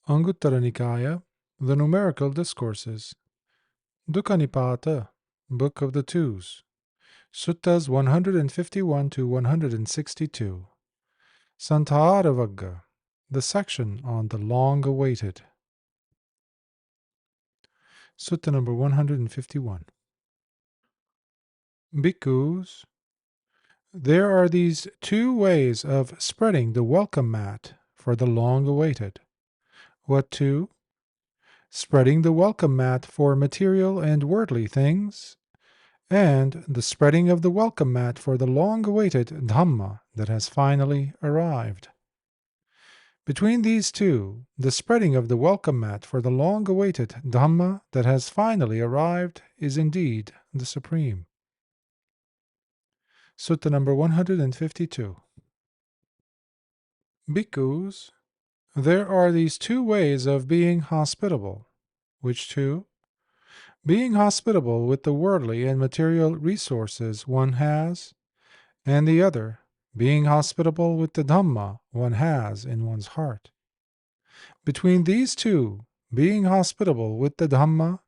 Anguttara Nikāya, the Numerical Discourses, Dukkha Book of the Twos, Suttas 151 to 162, Santhāra Vagga, the section on the long-awaited. Sutta number 151. Bhikkhus, there are these two ways of spreading the welcome mat for the long-awaited. What two? Spreading the welcome mat for material and worldly things, and the spreading of the welcome mat for the long-awaited Dhamma that has finally arrived. Between these two, the spreading of the welcome mat for the long-awaited Dhamma that has finally arrived is indeed the supreme. Sutta number 152. Bhikkhus, there are these two ways of being hospitable. Which two? Being hospitable with the worldly and material resources one has, and the other, being hospitable with the Dhamma one has in one's heart. Between these two, being hospitable with the Dhamma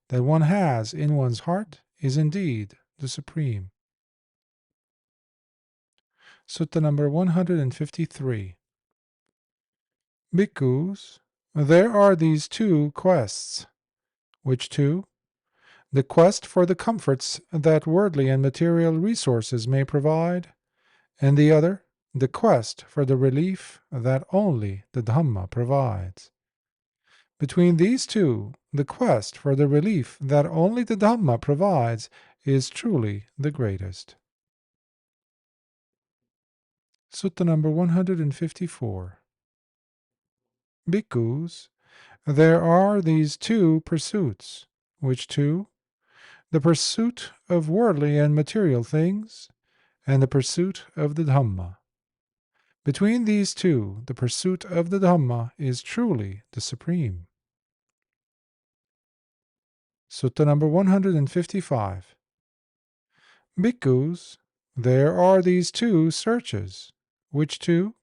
that one has in one's heart is indeed the supreme. Sutta number 153. Bhikkhus, there are these two quests. Which two? The quest for the comforts that worldly and material resources may provide, and the other, the quest for the relief that only the Dhamma provides. Between these two, the quest for the relief that only the Dhamma provides is truly the greatest. Sutta number 154. Bhikkhus, there are these two pursuits. Which two? The pursuit of worldly and material things, and the pursuit of the Dhamma. Between these two, the pursuit of the Dhamma is truly the supreme. Sutta number 155. Bhikkhus, there are these two searches. Which two?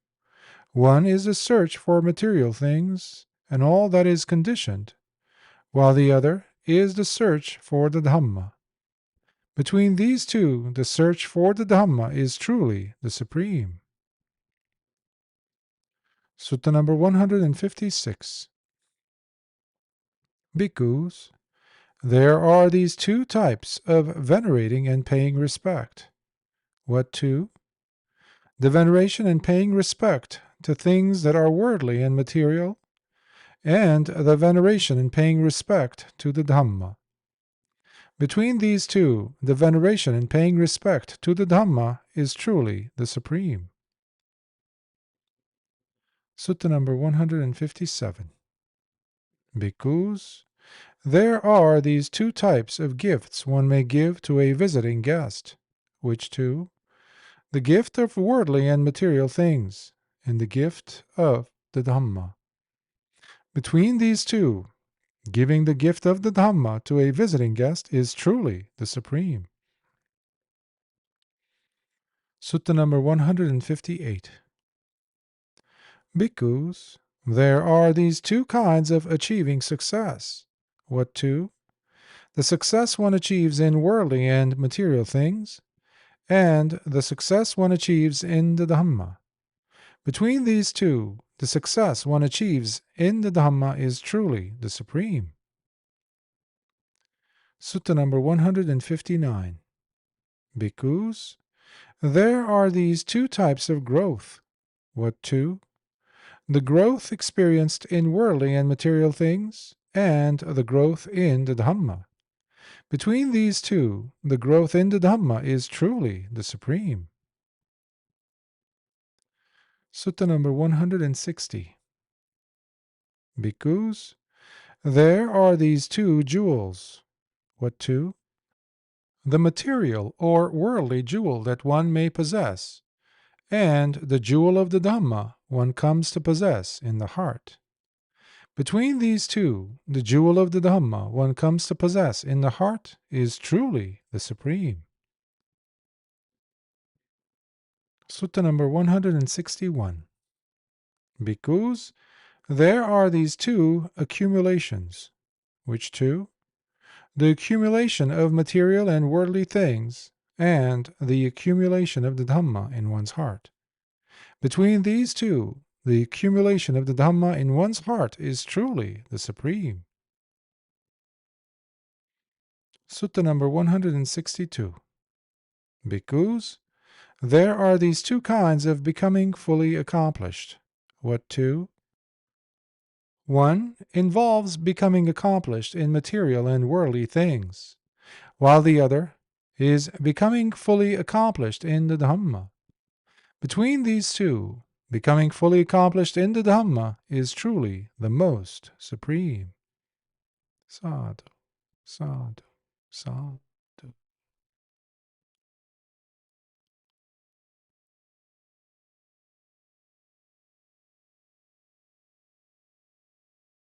One is the search for material things and all that is conditioned, while the other is the search for the Dhamma. Between these two, the search for the Dhamma is truly the supreme. Sutta number 156. Bhikkhus, there are these two types of venerating and paying respect. What two? The veneration and paying respect to things that are worldly and material, and the veneration and paying respect to the Dhamma. Between these two, the veneration and paying respect to the Dhamma is truly the supreme. Sutta number 157. Bhikkhus, there are these two types of gifts one may give to a visiting guest. Which two? The gift of worldly and material things, and the gift of the Dhamma. Between these two, giving the gift of the Dhamma to a visiting guest is truly the supreme. Sutta number 158. Bhikkhus, there are these two kinds of achieving success. What two? The success one achieves in worldly and material things, and the success one achieves in the Dhamma. Between these two, the success one achieves in the Dhamma is truly the supreme. Sutta number 159. Bhikkhus, there are these two types of growth. What two? The growth experienced in worldly and material things, and the growth in the Dhamma. Between these two, the growth in the Dhamma is truly the supreme. Sutta number 160. Bhikkhus, there are these two jewels. What two? The material or worldly jewel that one may possess, and the jewel of the Dhamma one comes to possess in the heart. Between these two, the jewel of the Dhamma one comes to possess in the heart is truly the supreme. Sutta number 161. Bhikkhus, There are these two accumulations. Which two? The accumulation of material and worldly things, and the accumulation of the Dhamma in one's heart. Between these two, the accumulation of the Dhamma in one's heart is truly the supreme. Sutta number 162. Bhikkhus, there are these two kinds of becoming fully accomplished. What two? One involves becoming accomplished in material and worldly things, while the other is becoming fully accomplished in the Dhamma. Between these two, becoming fully accomplished in the Dhamma is truly the most supreme. Sadhu, sadhu, sadhu.